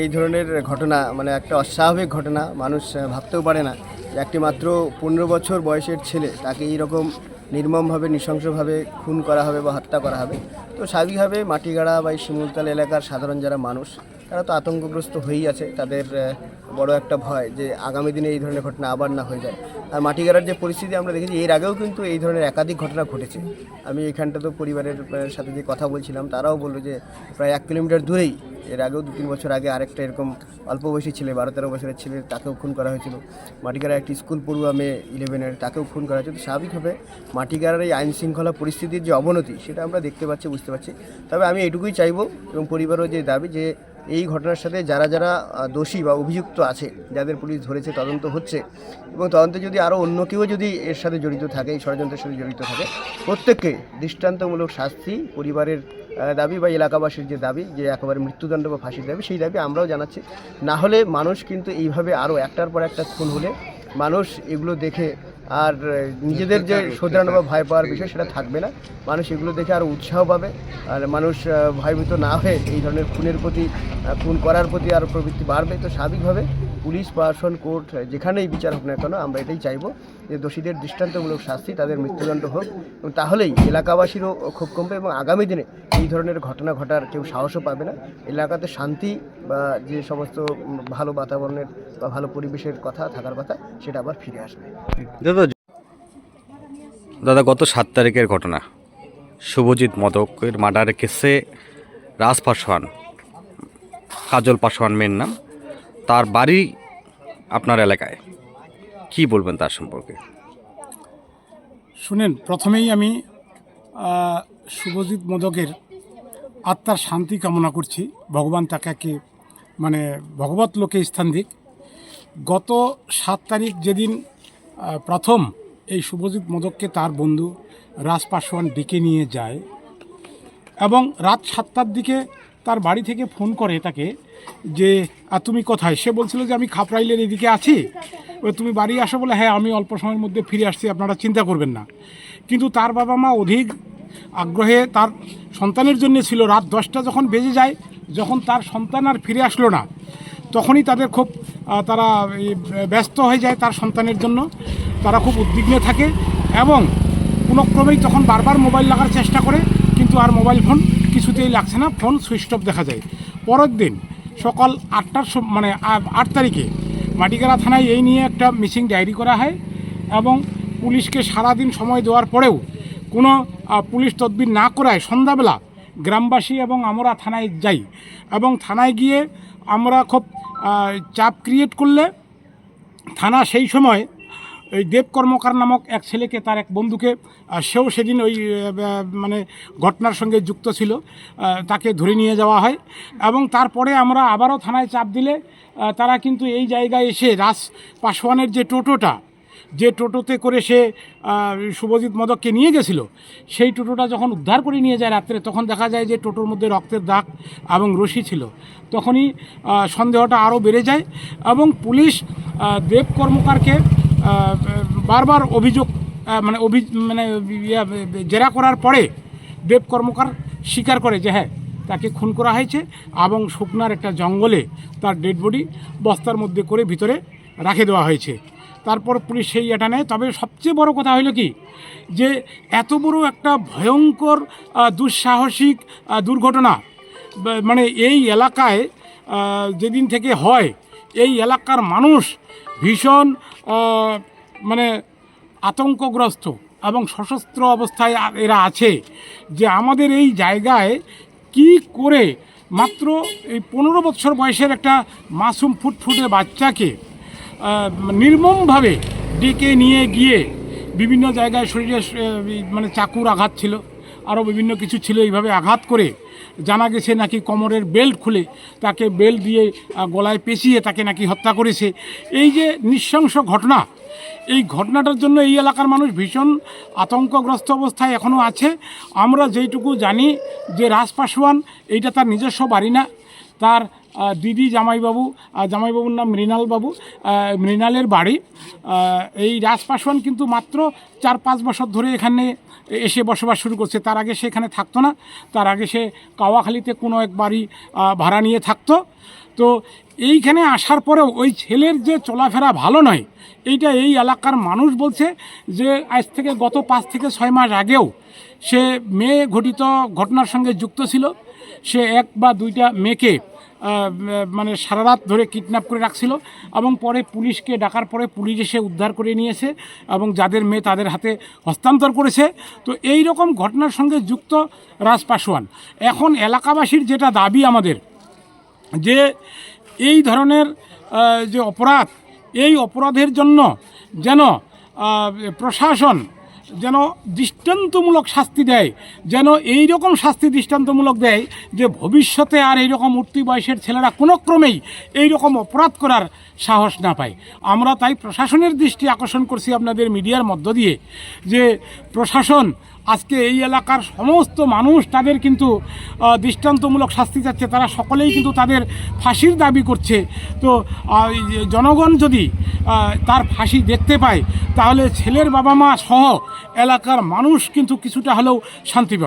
এই ধরনের ঘটনা মানে একটা অস্বাভাবিক ঘটনা, মানুষ ভাবতেও পারে না যে একটি মাত্র 15 বছর বয়সের ছেলে তাকে এইরকম নির্মমভাবে নৃশংসভাবে খুন করা হবে বা হত্যা করা হবে। তো স্বাভাবিকভাবে মাটিগাড়া বা এই শিমুলতলা এলাকার সাধারণ যারা মানুষ তারা তো আতঙ্কগ্রস্ত হয়েই আছে। তাদের বড় একটা ভয় যে আগামী দিনে এই ধরনের ঘটনা আবার না হয়ে যায়। আর মাটিগাড়ার যে পরিস্থিতি আমরা দেখেছি, এর আগেও কিন্তু এই ধরনের একাধিক ঘটনা ঘটেছে। আমি এখানটা তো পরিবারের সাথে যে কথা বলছিলাম তারাও বললো যে প্রায় 1 কিলোমিটার দূরেই এর আগেও 2-3 বছর আগে আরেকটা এরকম অল্প বয়সী ছেলে 12-13 বছরের ছেলে তাকেও খুন করা হয়েছিল। মাটিগাড়া একটি স্কুল পড়ুয়া মেয়ে 11-এর তাকেও খুন করা হয়েছিল। স্বাভাবিকভাবে মাটিগাড়ার এই আইন শৃঙ্খলা পরিস্থিতির যে অবনতি সেটা আমরা দেখতে পাচ্ছি, বুঝতে পারছি। তবে আমি এটুকুই চাইবো এবং পরিবারও যে দাবি যে এই ঘটনার সাথে যারা যারা দোষী বা অভিযুক্ত আছে, যাদের পুলিশ ধরেছে, তদন্ত হচ্ছে এবং তদন্তে যদি আরও অন্য কেউ যদি এর সাথে জড়িত থাকে, এই ষড়যন্ত্রের সাথে জড়িত থাকে, প্রত্যেককে দৃষ্টান্তমূলক শাস্তি পরিবারের দাবি বা এলাকাবাসীর যে দাবি যে একেবারে মৃত্যুদণ্ড বা ফাঁসির দাবি, সেই দাবি আমরাও জানাচ্ছি। না হলে মানুষ কিন্তু এইভাবে আরও একটার পর একটা খুন হলে মানুষ এগুলো দেখে আর নিজেদের যে শোধরানো বা ভয় পাওয়ার বিষয় সেটা থাকবে না। মানুষ এগুলো দেখে আরও উৎসাহ পাবে আর মানুষ ভয়ভীত না হয়ে এই ধরনের খুনের প্রতি, খুন করার প্রতি আরও প্রবৃত্তি বাড়বে। তো স্বাভাবিকভাবে পুলিশ, প্রশাসন, কোর্ট যেখানেই বিচার হোক না কেন আমরা এটাই চাইবো যে দোষীদের দৃষ্টান্তমূলক শাস্তি, তাদের মৃত্যুদণ্ড হোক এবং তাহলেই এলাকাবাসীরও ক্ষোভ কমবে এবং আগামী দিনে এই ধরনের ঘটনা ঘটার কেউ সাহসও পাবে না। এলাকাতে শান্তি বা যে সমস্ত ভালো বাতাবরণের বা ভালো পরিবেশের কথা থাকার কথা সেটা আবার ফিরে আসবে। দাদা, গত 7 তারিখের ঘটনা, শুভজিৎ মদকের মার্ডার কেসে রাজ পাসওয়ান, কাজল পাসওয়ান মেয়ের নাম, তার বাড়ি আপনার এলাকায়, কি বলবেন তার সম্পর্কে? শুনেন, প্রথমেই আমি শুভজিৎ মদকের আত্মার শান্তি কামনা করছি। ভগবান তাকে মানে ভগবত লোকে স্থান দিক। গত 7 তারিখ যেদিন প্রথম এই শুভজিৎ মদককে তার বন্ধু রাজ পাসওয়ান ডেকে নিয়ে যায় এবং রাত 7টার দিকে তার বাড়ি থেকে ফোন করে তাকে যে তুমি কোথায়। সে বলছিল যে আমি খাপরাইলের এদিকে আছি, তুমি বাড়ি আসো। বলে হ্যাঁ, আমি অল্প সময়ের মধ্যে ফিরে আসছি, আপনারা চিন্তা করবেন না। কিন্তু তার বাবা মা অধিক আগ্রহে তার সন্তানের জন্য ছিল। রাত 10টা যখন বেজে যায়, যখন তার সন্তান আর ফিরে আসলো না, তখনই তাদের খুব তারা ব্যস্ত হয়ে যায় তার সন্তানের জন্য। তারা খুব উদ্বিগ্ন থাকে এবং কোনোক্রমেই তখন বারবার মোবাইল লাগার চেষ্টা করে, কিন্তু আর মোবাইল ফোন কিছুতেই লাগছে না, ফোন সুইচ অফ দেখা যায়। পরের দিন সকাল 8টার মানে 8 তারিখে মাটিগাড়া থানায় এই নিয়ে একটা মিসিং ডায়েরি করা হয় এবং পুলিশকে সারাদিন সময় দেওয়ার পরেও কোনো পুলিশ তদবির না করায় সন্ধ্যাবেলা গ্রামবাসী এবং আমরা থানায় যাই এবং থানায় গিয়ে আমরা খুব চাপ ক্রিয়েট করলে থানা সেই সময় ওই দেব কর্মকার নামক এক ছেলেকে, তার এক বন্ধুকে, সেও সেদিন ওই মানে ঘটনার সঙ্গে যুক্ত ছিল, তাকে ধরে নিয়ে যাওয়া হয় এবং তারপরে আমরা আবারও থানায় চাপ দিলে তারা কিন্তু এই জায়গায় এসে রাজ পাসওয়ানের যে টোটোতে করে সে শুভজিৎ মদককে নিয়ে গেছিল, সেই টোটোটা যখন উদ্ধার করে নিয়ে যায় রাত্রে, তখন দেখা যায় যে টোটোর মধ্যে রক্তের দাগ এবং রশি ছিল। তখনই সন্দেহটা আরও বেড়ে যায় এবং পুলিশ দেব কর্মকারকে বারবার অভিযোগ মানে জেরা করার পরে দেব কর্মকার স্বীকার করে যে হ্যাঁ, তাকে খুন করা হয়েছে এবং শুকনার একটা জঙ্গলে তার ডেড বডি বস্তার মধ্যে করে ভিতরে রাখে দেওয়া হয়েছে। তারপর পুলিশ সেই এটা নেয়। তবে সবচেয়ে বড় কথা হলো কি, যে এত বড় একটা ভয়ঙ্কর দুঃসাহসিক দুর্ঘটনা মানে এই এলাকায় যেদিন থেকে হয়, এই এলাকার মানুষ ভীষণ মানে আতঙ্কগ্রস্ত এবং সশস্ত্র অবস্থায় এরা আছে যে আমাদের এই জায়গায় কি করে মাত্র এই 15 বছর বয়সের একটা মাসুম ফুটফুটে বাচ্চাকে নির্মমভাবে ডেকে নিয়ে গিয়ে বিভিন্ন জায়গায় শরীরে মানে চাকুর আঘাত ছিল, আরও বিভিন্ন কিছু ছিল, এইভাবে আঘাত করে জানা গেছে নাকি কোমরের বেল্ট খুলে তাকে বেল্ট দিয়ে গলায় পেঁচিয়ে তাকে নাকি হত্যা করেছে। এই যে নৃশংস ঘটনা, এই ঘটনাটার জন্য এই এলাকার মানুষ ভীষণ আতঙ্কগ্রস্ত অবস্থায় এখনও আছে। আমরা যেইটুকু জানি যে রাজ পাসওয়ান এইটা তার নিজস্ব বাড়ি না, তার দিদি জামাইবাবুর নাম মৃণালবাবু, মৃণালের বাড়ি। এই রাজ পাসওয়ান কিন্তু মাত্র 4-5 বছর ধরে এখানে এসে বসবাস শুরু করছে। তার আগে সে এখানে থাকতো না, তার আগে সে কাওয়াখালীতে কোনো এক বাড়ি ভাড়া নিয়ে থাকতো। তো এইখানে আসার পরেও ওই ছেলের যে চলাফেরা ভালো নয়, এইটা এই এলাকার মানুষ বলছে যে আজ থেকে গত 5 থেকে 6 মাস আগেও সে মেয়ে ঘটিত ঘটনার সঙ্গে যুক্ত ছিল। সে 1 বা 2টা মেয়েকে মানে সারা রাত ধরে কিডন্যাপ করে রাখছিল এবং পরে পুলিশকে ডাকার পরে পুলিশ এসে উদ্ধার করে নিয়েছে এবং যাদের মেয়ে তাদের হাতে হস্তান্তর করেছে। তো এই রকম ঘটনার সঙ্গে যুক্ত রাজ পাসওয়ান। এখন এলাকাবাসীর যেটা দাবি আমাদের, যে এই ধরনের যে অপরাধ, এই অপরাধের জন্য যেন প্রশাসন যেন দৃষ্টান্তমূলক শাস্তি দেয়, যেন এই রকম শাস্তি দৃষ্টান্তমূলক দেয় যে ভবিষ্যতে আর এই রকম উঠতি বয়সের ছেলেরা কোনো ক্রমেই এই রকম অপরাধ করার সাহস না পায়। আমরা তাই প্রশাসনের দৃষ্টি আকর্ষণ করছি আপনাদের মিডিয়ার মধ্য দিয়ে, যে প্রশাসন আজকে এই এলাকার সমস্ত মানুষ তাদের কিন্তু দৃষ্টান্তমূলক শাস্তি চাচ্ছে, তারা সকলেই কিন্তু তাদের ফাঁসির দাবি করছে। তো জনগণ যদি তার ফাঁসি দেখতে পায় তাহলে ছেলের বাবা মা সহ এলাকার মানুষ কিন্তু কিছুটা হলেও শান্তি পাবে।